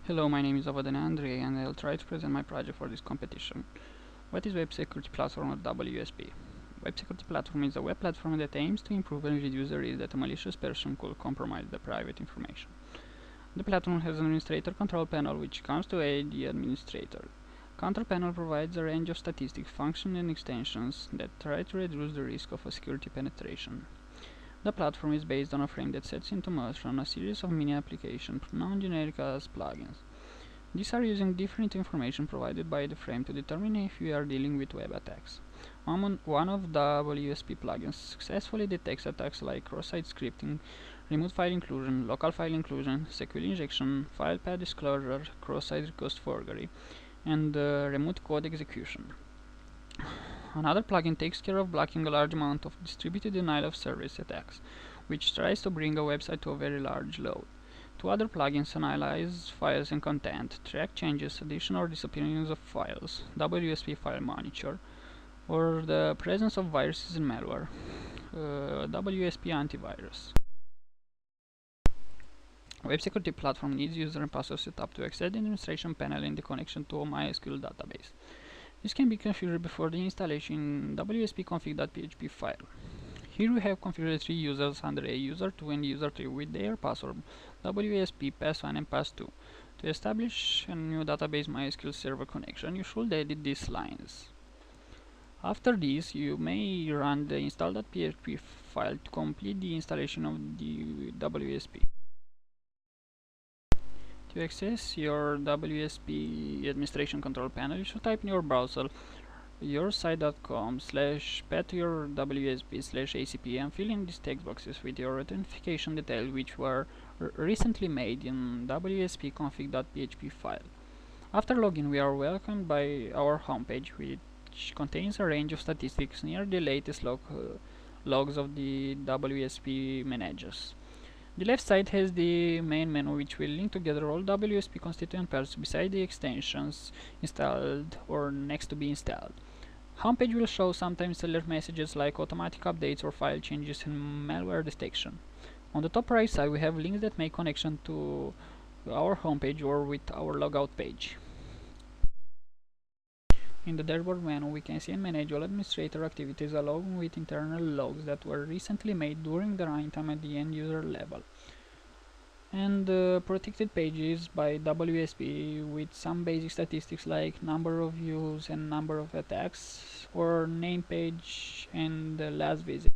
Hello, my name is Andrei and I'll try to present my project for this competition. What is Web Security Platform or WSP? Web Security Platform is a web platform that aims to improve and reduce the risk that a malicious person could compromise the private information. The platform has an administrator control panel which comes to aid the administrator. Control panel provides a range of statistics, functions and extensions that try to reduce the risk of a security penetration. The platform is based on a frame that sets into motion a series of mini applications, known generically as plugins. These are using different information provided by the frame to determine if we are dealing with web attacks. One of the WSP plugins successfully detects attacks like cross-site scripting, remote file inclusion, local file inclusion, SQL injection, file path disclosure, cross-site request forgery, and remote code execution. Another plugin takes care of blocking a large amount of distributed denial of service attacks, which tries to bring a website to a very large load. Two other plugins analyze files and content, track changes, addition or disappearance of files, WSP File Monitor, or the presence of viruses and malware, WSP Antivirus. Web Security Platform needs user and password setup to access the administration panel and the connection to a MySQL database. This can be configured before the installation in wsp-config.php file. Here we have configured three users, Andrei, user 2 and user 3, with their password WSP pass1 and pass2. To establish a new database MySQL server connection, you should edit these lines. After this, you may run the install.php file to complete the installation of the WSP. To access your WSP administration control panel, you should type in your browser yoursite.com/path/your-wsp/acp and fill in these text boxes with your authentication details which were recently made in wsp-config.php file. After login, we are welcomed by our homepage, which contains a range of statistics near the latest logs of the WSP managers. The left side has the main menu, which will link together all WSP constituent parts beside the extensions installed or next to be installed. Homepage will show sometimes alert messages like automatic updates or file changes and malware detection. On the top right side we have links that make connection to our homepage or with our logout page. In the dashboard menu we can see and manage all administrator activities along with internal logs that were recently made during the runtime at the end user level. And protected pages by WSP with some basic statistics like number of views and number of attacks, or name page and last visit.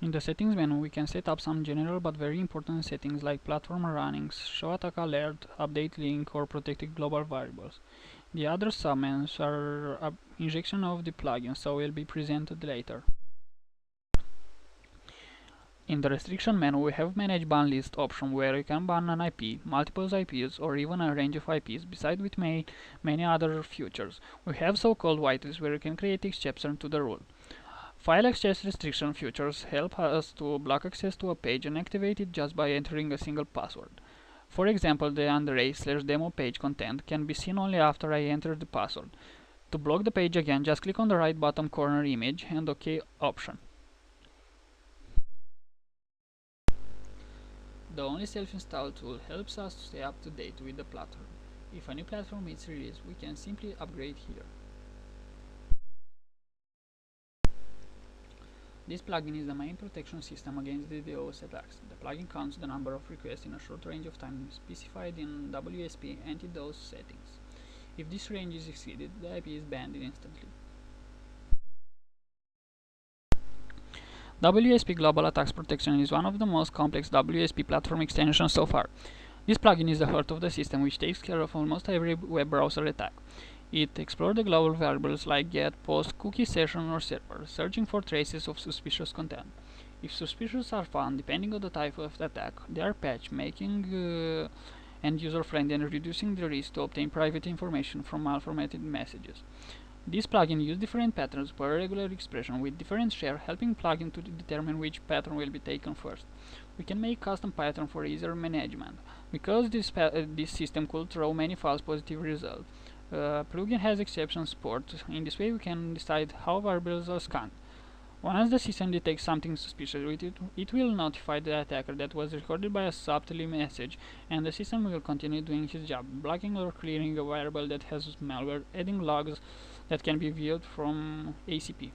In the settings menu we can set up some general but very important settings like platform runnings, show attack alert, update link, or protected global variables. The other submenus are injection of the plugin, so will be presented later. In the restriction menu we have manage ban list option where you can ban an IP, multiple IPs, or even a range of IPs, besides with many other features. We have so-called whitelists where you can create exception to the rule. File access restriction features help us to block access to a page and activate it just by entering a single password. For example, the Andrei/demo page content can be seen only after I enter the password. To block the page again, just click on the right bottom corner image and OK option. The only self-install tool helps us to stay up to date with the platform. If a new platform is released, we can simply upgrade here. This plugin is the main protection system against DDoS attacks. The plugin counts the number of requests in a short range of time specified in WSP anti-DDoS settings. If this range is exceeded, the IP is banned instantly. WSP Global Attacks Protection is one of the most complex WSP platform extensions so far. This plugin is the heart of the system, which takes care of almost every web browser attack. It explores the global variables like get, post, cookie, session, or server, searching for traces of suspicious content. If suspicious are found, depending on the type of the attack, they are patched, making end user friendly and reducing the risk to obtain private information from malformatted messages. This plugin uses different patterns per regular expression with different share, helping plugin to determine which pattern will be taken first. We can make custom pattern for easier management. Because this system could throw many false positive results, plugin has exception support. In this way we can decide how variables are scanned. Once the system detects something suspicious with it, it will notify the attacker that was recorded by a subtly message, and the system will continue doing its job, blocking or clearing a variable that has malware, adding logs that can be viewed from ACP.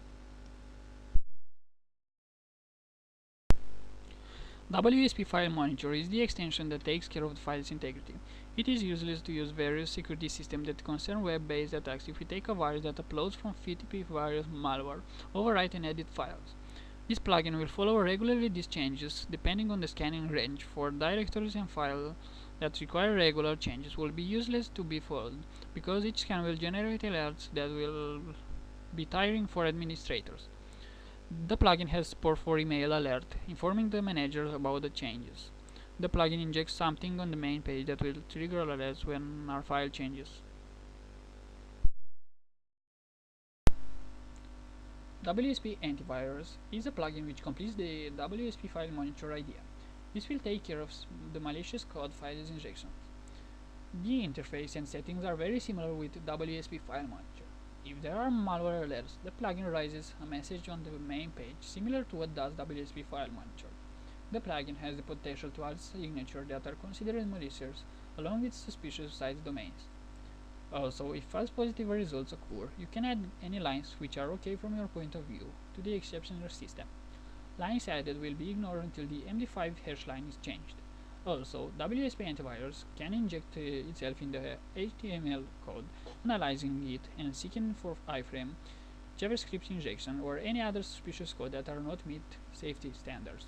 WSP File Monitor is the extension that takes care of the file's integrity. It is useless to use various security systems that concern web-based attacks if we take a virus that uploads from FTP virus malware, overwrite and edit files. This plugin will follow regularly these changes depending on the scanning range. For directories and files that require regular changes will be useless to be followed, because each scan will generate alerts that will be tiring for administrators. The plugin has support for email alert, informing the manager about the changes. The plugin injects something on the main page that will trigger alerts when our file changes. WSP Antivirus is a plugin which completes the WSP File Monitor idea. This will take care of the malicious code files injection. The interface and settings are very similar with WSP File Monitor. If there are malware alerts, the plugin raises a message on the main page, similar to what does WSP File Monitor. The plugin has the potential to add signatures that are considered malicious, along with suspicious site domains. Also, if false positive results occur, you can add any lines which are okay from your point of view to the exception system. Lines added will be ignored until the MD5 hash line is changed. Also, WSP Antivirus can inject itself in the HTML code, analyzing it and seeking for iframe, JavaScript injection, or any other suspicious code that are not meet safety standards.